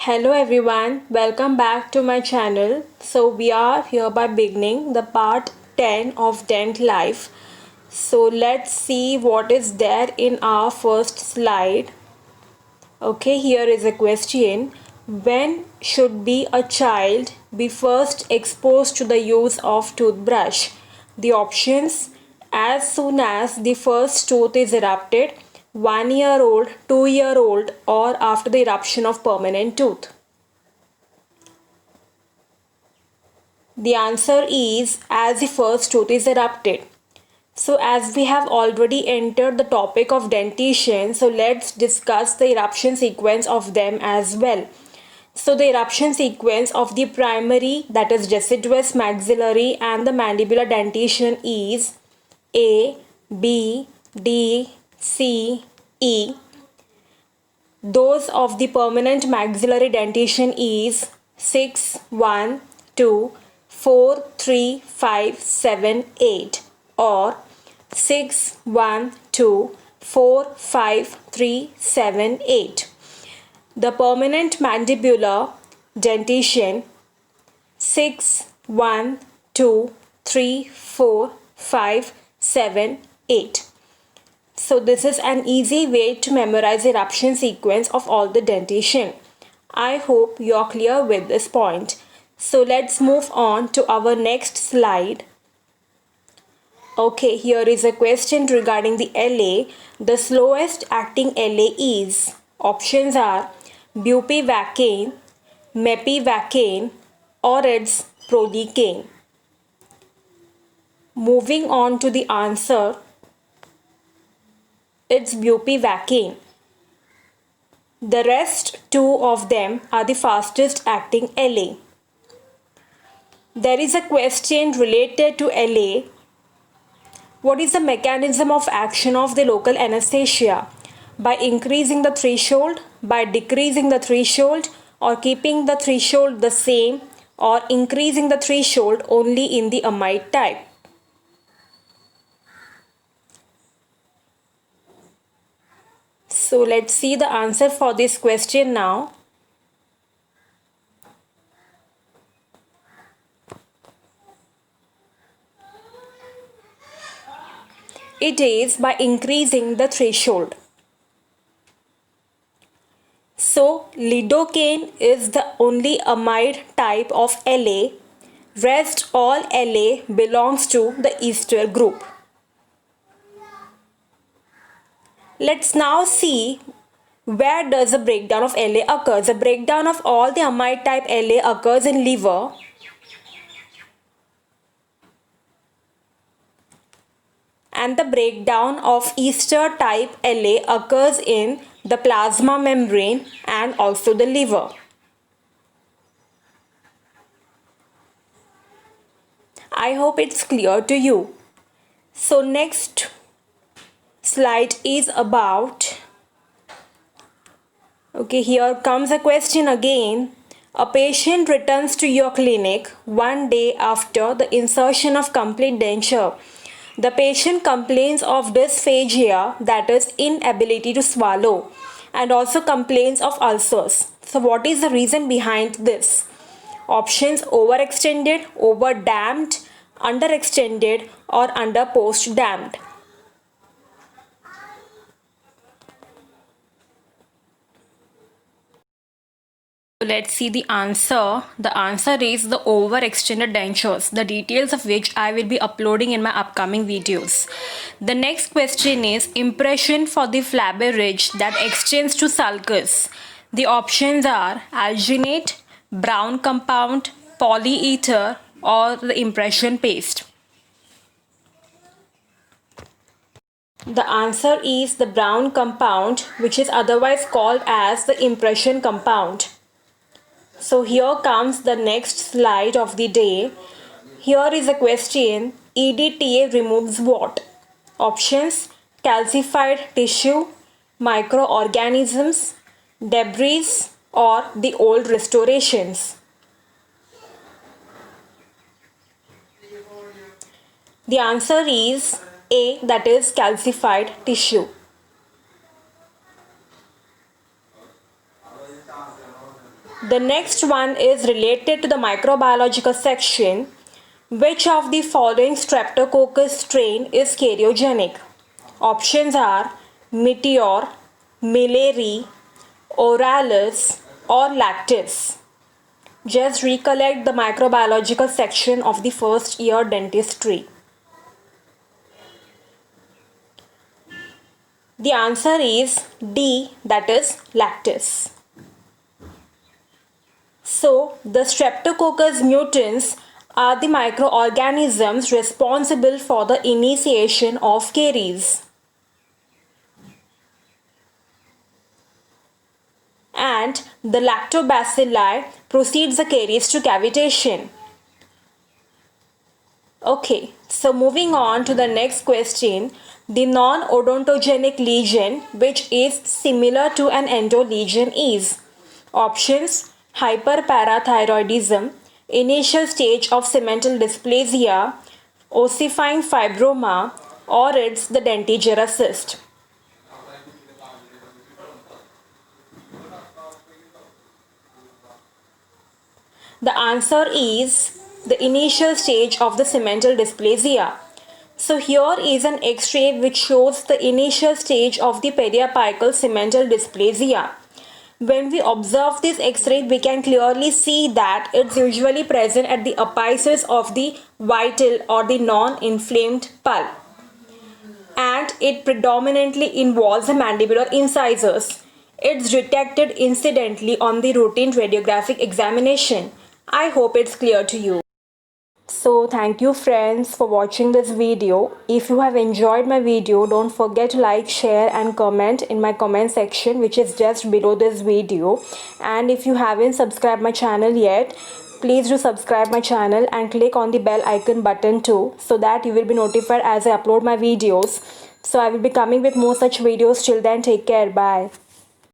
Hello everyone, welcome back to my channel. So we are hereby beginning the part 10 of Dent Life. So let's see what is there in our first slide. Okay, here is a question. When should be a child be first exposed to the use of toothbrush? The options: as soon as the first tooth is erupted, 1 year old, 2 year old, or after the eruption of permanent tooth. The answer is as the first tooth is erupted. So as we have already entered the topic of dentition, so let's discuss the eruption sequence of them as well. So the eruption sequence of the primary, that is deciduous, maxillary and the mandibular dentition is A, B, D, C, E. Those of the permanent maxillary dentition is 6, 1, 2, 4, 3, 5, 7, 8 or 6, 1, 2, 4, 5, 3, 7, 8. The permanent mandibular dentition 6, 1, 2, 3, 4, 5, 7, 8. So this is an easy way to memorize the eruption sequence of all the dentition. I hope you're clear with this point. So let's move on to our next slide. Okay, here is a question regarding the LA. The slowest acting LA is, options are bupivacaine, mepivacaine, or it's prodicaine. Moving on to the answer, it's bupivacaine. The rest two of them are the fastest acting LA. There is a question related to LA. What is the mechanism of action of the local anesthesia? By increasing the threshold, by decreasing the threshold, or keeping the threshold the same, or increasing the threshold only in the amide type? So let's see the answer for this question now. It is by increasing the threshold. So lidocaine is the only amide type of LA. Rest all LA belongs to the ester group. Let's now see where does the breakdown of LA occurs. The breakdown of all the amide type LA occurs in liver, and the breakdown of ester type LA occurs in the plasma membrane and also the liver. I hope it's clear to you. So next slide is about, okay, here comes a question again. A patient returns to your clinic one day after the insertion of complete denture. The patient complains of dysphagia, that is inability to swallow, and also complains of ulcers. So what is the reason behind this? Options: overextended, overdamped, underextended, or under post damped. Let's see the answer. The answer is the overextended dentures, the details of which I will be uploading in my upcoming videos. The next question is impression for the flabby ridge that extends to sulcus. The options are alginate, brown compound, polyether, or the impression paste. The answer is the brown compound, which is otherwise called as the impression compound. So here comes the next slide of the day. Here is a question. EDTA removes what? Options: calcified tissue, microorganisms, debris, or the old restorations. The answer is A, that is calcified tissue. The next one is related to the microbiological section. Which of the following Streptococcus strain is karyogenic? Options are Meteor, Milleri, Oralis, or Lactis. Just recollect the microbiological section of the first year dentistry. The answer is D, that is Lactis. So, the Streptococcus mutans are the microorganisms responsible for the initiation of caries. And the lactobacilli proceeds the caries to cavitation. Okay, so moving on to the next question. The non-odontogenic lesion which is similar to an endo lesion is options: hyperparathyroidism, initial stage of cemental dysplasia, ossifying fibroma, or it's the dentigerous cyst. The answer is the initial stage of the cemental dysplasia. So here is an X-ray which shows the initial stage of the periapical cemental dysplasia. When we observe this X-ray, we can clearly see that it's usually present at the apices of the vital or the non-inflamed pulp. And it predominantly involves the mandibular incisors. It's detected incidentally on the routine radiographic examination. I hope it's clear to you. So thank you friends for watching this video. If you have enjoyed my video, don't forget to like, share and comment in my comment section which is just below this video. And if you haven't subscribed my channel yet, please do subscribe my channel and click on the bell icon button too, so that you will be notified as I upload my videos. So I will be coming with more such videos. Till then, take care. Bye.